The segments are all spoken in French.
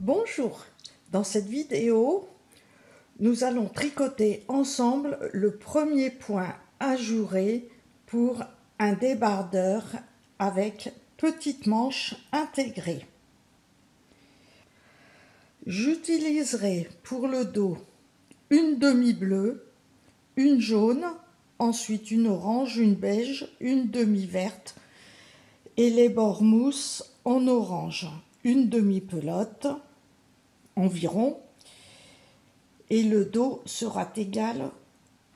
Bonjour, dans cette vidéo, nous allons tricoter ensemble le premier point ajouré pour un débardeur avec petite manche intégrée. J'utiliserai pour le dos une demi-bleue, une jaune, ensuite une orange, une beige, une demi-verte et les bords mousse en orange, une demi-pelote environ, et le dos sera égal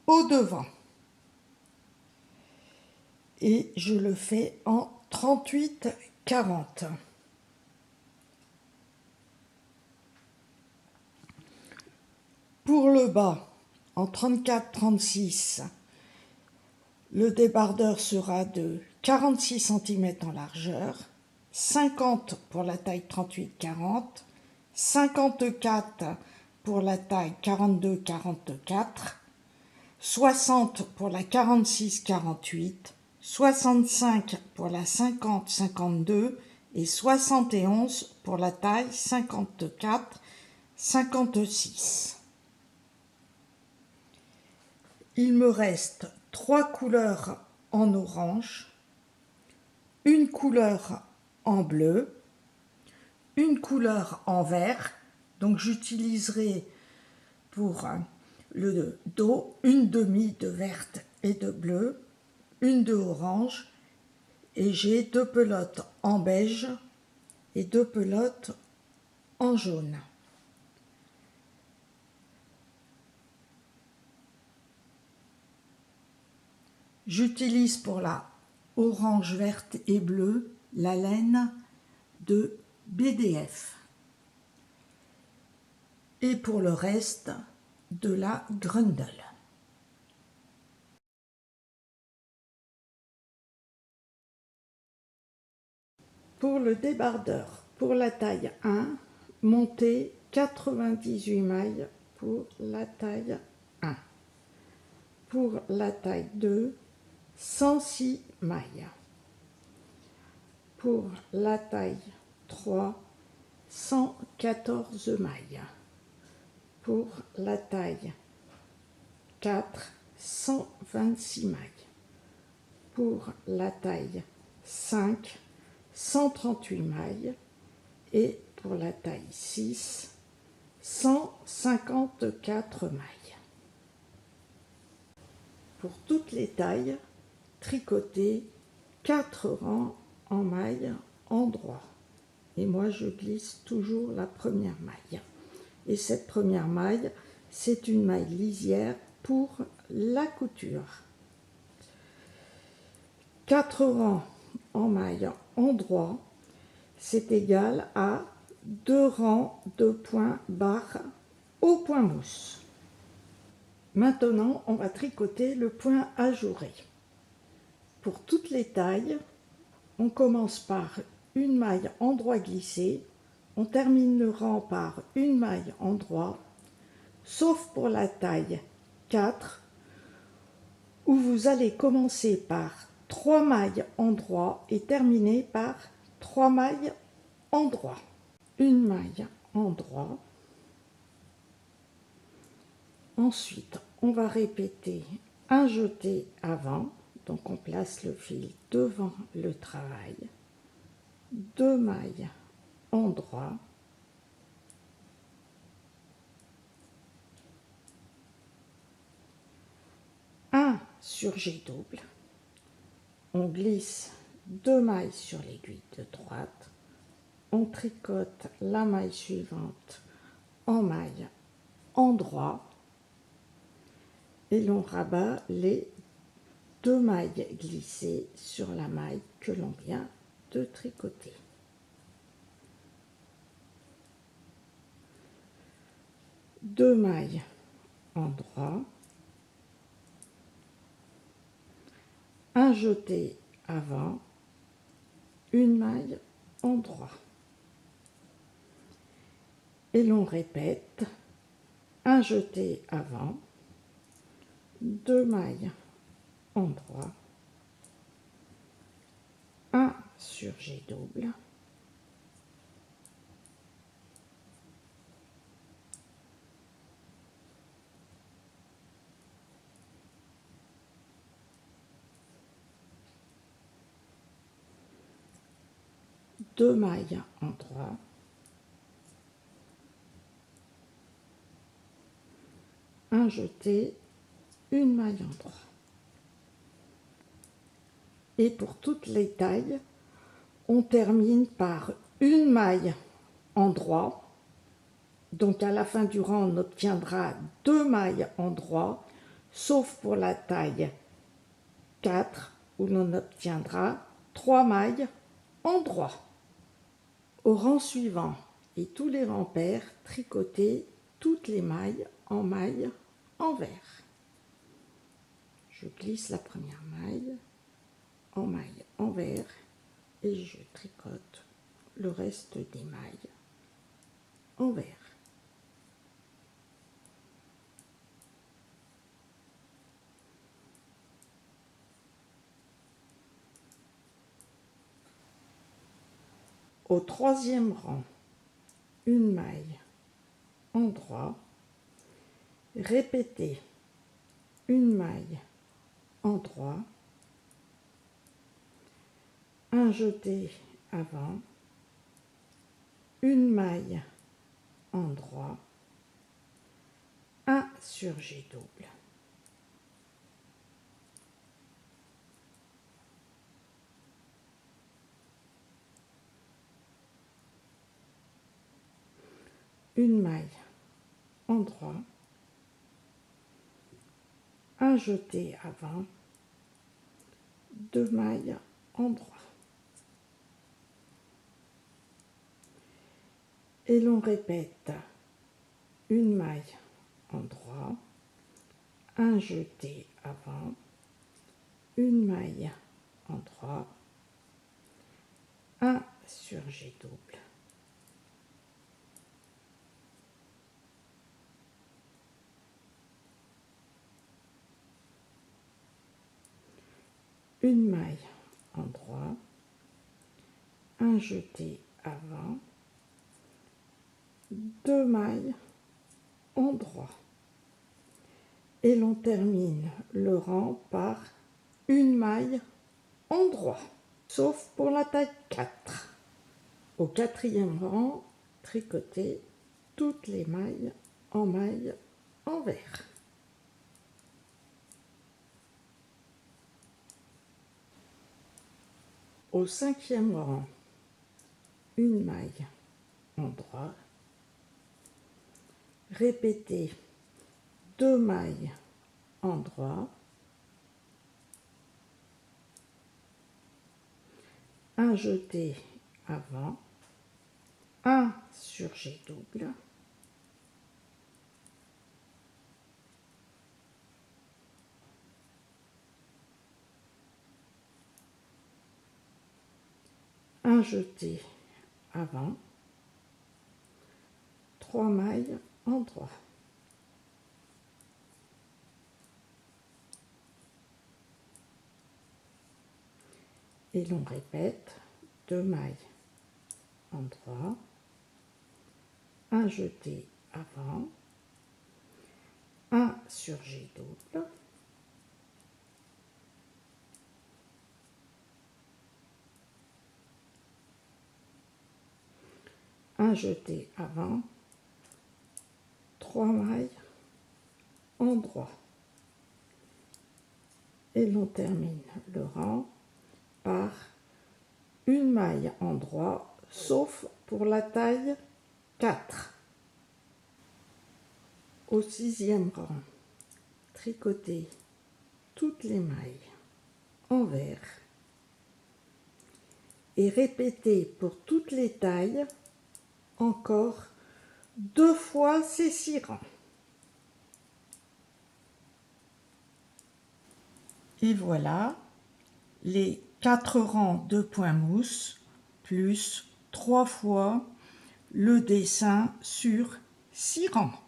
au devant. Et je le fais en 38-40. Pour le bas, en 34-36, le débardeur sera de 46 cm en largeur, 50 pour la taille 38-40, 54 pour la taille 42-44, 60 pour la 46-48, 65 pour la 50-52 et 71 pour la taille 54-56. Il me reste 3 couleurs en orange, une couleur en bleu, une couleur en vert, donc j'utiliserai pour le dos une demi de verte et de bleu, une de orange, et j'ai 2 pelotes en beige et 2 pelotes en jaune. J'utilise pour la orange, verte et bleue la laine de BDF. Et pour le reste, de la Grundel. Pour le débardeur, pour la taille 1, montez 98 mailles pour la taille 1. Pour la taille 2, 106 mailles. Pour la taille 3, 114 mailles. Pour la taille 4, 126 mailles. Pour la taille 5, 138 mailles. Et pour la taille 6, 154 mailles. Pour toutes les tailles, tricotez 4 rangs en mailles endroit. Et moi, je glisse toujours la première maille. Et cette première maille, c'est une maille lisière pour la couture. 4 rangs en mailles endroit, c'est égal à 2 rangs de points barre au point mousse. Maintenant, on va tricoter le point ajouré. Pour toutes les tailles, on commence par une maille endroit glissée, on termine le rang par une maille endroit, sauf pour la taille 4, où vous allez commencer par 3 mailles endroit et terminer par 3 mailles endroit. Une maille endroit. Ensuite, on va répéter un jeté avant, donc on place le fil devant le travail, 2 mailles endroit, un surjet double, on glisse 2 mailles sur l'aiguille de droite, on tricote la maille suivante en maille endroit et l'on rabat les 2 mailles glissées sur la maille que l'on vient de tricoter. Deux mailles endroit, un jeté avant, une maille endroit. Et l'on répète un jeté avant, 2 mailles endroit, un surjet double, 2 mailles en droit, un jeté, une maille en droit. Et pour toutes les tailles, on termine par une maille en droit. Donc à la fin du rang, on obtiendra 2 mailles en droit, sauf pour la taille 4, où l'on obtiendra 3 mailles en droit. Au rang suivant et tous les rangs pairs, tricotez toutes les mailles envers. Je glisse la première maille envers et je tricote le reste des mailles envers. Au troisième rang, une maille en droit, répétez une maille en droit, un jeté avant, une maille en droit, un surjet double. Une maille en droit, un jeté avant, 2 mailles en droit. Et l'on répète une maille en droit, un jeté avant, une maille en droit, un surjet double. Une maille en droit, un jeté avant, 2 mailles en droit. Et l'on termine le rang par une maille en droit, sauf pour la taille 4. Au quatrième rang, tricotez toutes les mailles envers. Au cinquième rang, une maille en droit, répétez 2 mailles en droit, un jeté avant, un surjet double, un jeté avant, 3 mailles en droit. Et l'on répète 2 mailles en droit, un jeté avant, un surjet double, un jeté avant, 3 mailles en droit. Et l'on termine le rang par une maille en droit, sauf pour la taille 4. Au sixième rang, tricotez toutes les mailles envers et répétez pour toutes les tailles encore 2 fois ces 6 rangs. Et voilà les 4 rangs de point mousse plus 3 fois le dessin sur 6 rangs.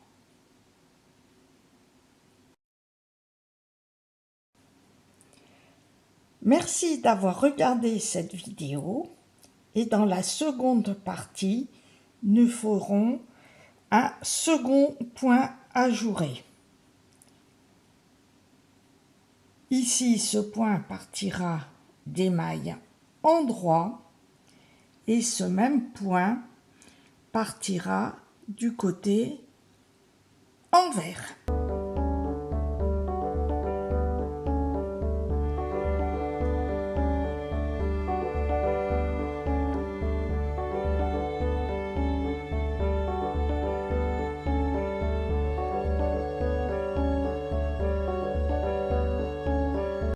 Merci d'avoir regardé cette vidéo et dans la seconde partie, nous ferons un second point ajouré. Ici, ce point partira des mailles en droit et ce même point partira du côté envers.